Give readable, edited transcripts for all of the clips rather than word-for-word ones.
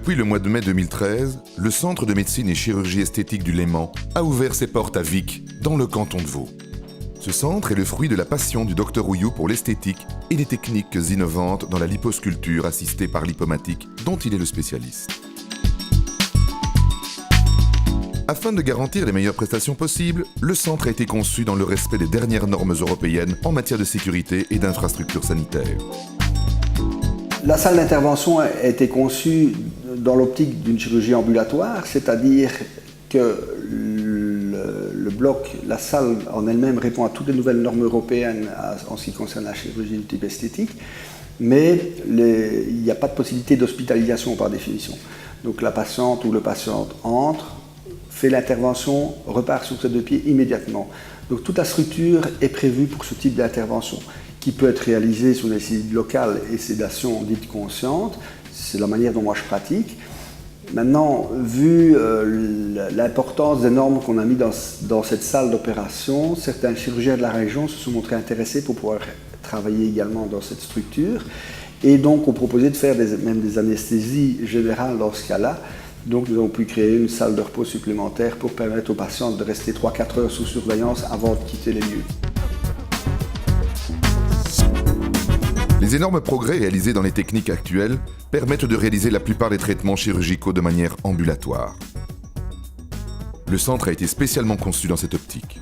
Depuis le mois de mai 2013, le Centre de médecine et chirurgie esthétique du Léman a ouvert ses portes à Vic, dans le canton de Vaud. Ce centre est le fruit de la passion du Dr Houyoux pour l'esthétique et des techniques innovantes dans la liposculpture assistée par lipomatique, dont il est le spécialiste. Afin de garantir les meilleures prestations possibles, le centre a été conçu dans le respect des dernières normes européennes en matière de sécurité et d'infrastructures sanitaires. La salle d'intervention a été conçue dans l'optique d'une chirurgie ambulatoire, c'est-à-dire que le bloc, la salle en elle-même répond à toutes les nouvelles normes européennes en ce qui concerne la chirurgie de type esthétique, mais il n'y a pas de possibilité d'hospitalisation par définition. Donc la patiente ou le patient entre, fait l'intervention, repart sur ses deux pieds immédiatement. Donc toute la structure est prévue pour ce type d'intervention, qui peut être réalisée sous anesthésie locale et sédation dite consciente. C'est la manière dont moi je pratique. Maintenant, vu l'importance des normes qu'on a mis dans cette salle d'opération, certains chirurgiens de la région se sont montrés intéressés pour pouvoir travailler également dans cette structure et donc ont proposé de faire même des anesthésies générales dans ce cas-là. Donc nous avons pu créer une salle de repos supplémentaire pour permettre aux patients de rester 3-4 heures sous surveillance avant de quitter les lieux. Les énormes progrès réalisés dans les techniques actuelles permettent de réaliser la plupart des traitements chirurgicaux de manière ambulatoire. Le centre a été spécialement conçu dans cette optique.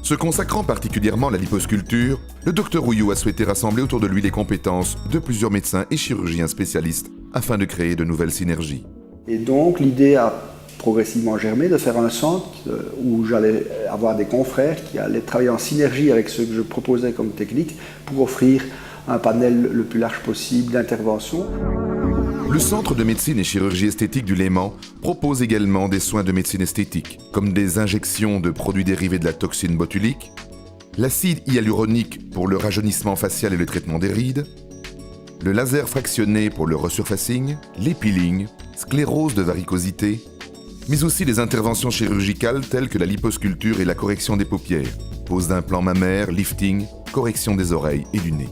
Se consacrant particulièrement à la liposculpture, le Dr Houyoux a souhaité rassembler autour de lui les compétences de plusieurs médecins et chirurgiens spécialistes afin de créer de nouvelles synergies. Et donc l'idée a progressivement germé de faire un centre où j'allais avoir des confrères qui allaient travailler en synergie avec ce que je proposais comme technique pour offrir un panel le plus large possible d'interventions. Le Centre de médecine et chirurgie esthétique du Léman propose également des soins de médecine esthétique, comme des injections de produits dérivés de la toxine botulique, l'acide hyaluronique pour le rajeunissement facial et le traitement des rides, le laser fractionné pour le resurfacing, l'épiling, sclérose de varicosité, mais aussi des interventions chirurgicales telles que la liposculpture et la correction des paupières, pose d'implants mammaires, lifting, correction des oreilles et du nez.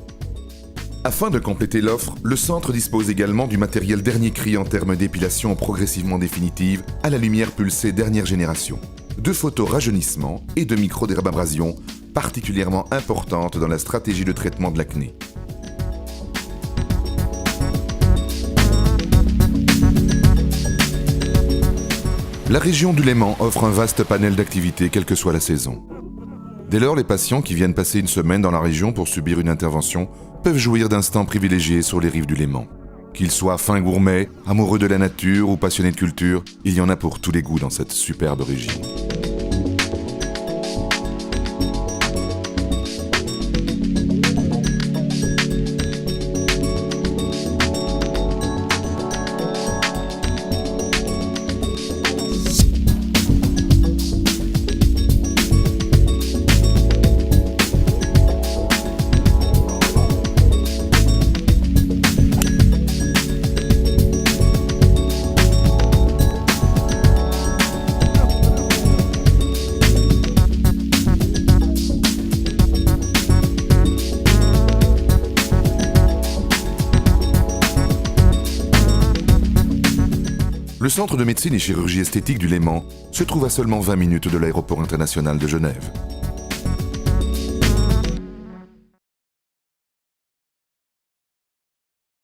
Afin de compléter l'offre, le centre dispose également du matériel dernier cri en termes d'épilation progressivement définitive à la lumière pulsée dernière génération, de photorajeunissement et de microdermabrasion particulièrement importantes dans la stratégie de traitement de l'acné. La région du Léman offre un vaste panel d'activités quelle que soit la saison. Dès lors, les patients qui viennent passer une semaine dans la région pour subir une intervention peuvent jouir d'instants privilégiés sur les rives du Léman. Qu'ils soient fins gourmets, amoureux de la nature ou passionnés de culture, il y en a pour tous les goûts dans cette superbe région. Le Centre de médecine et chirurgie esthétique du Léman se trouve à seulement 20 minutes de l'aéroport international de Genève.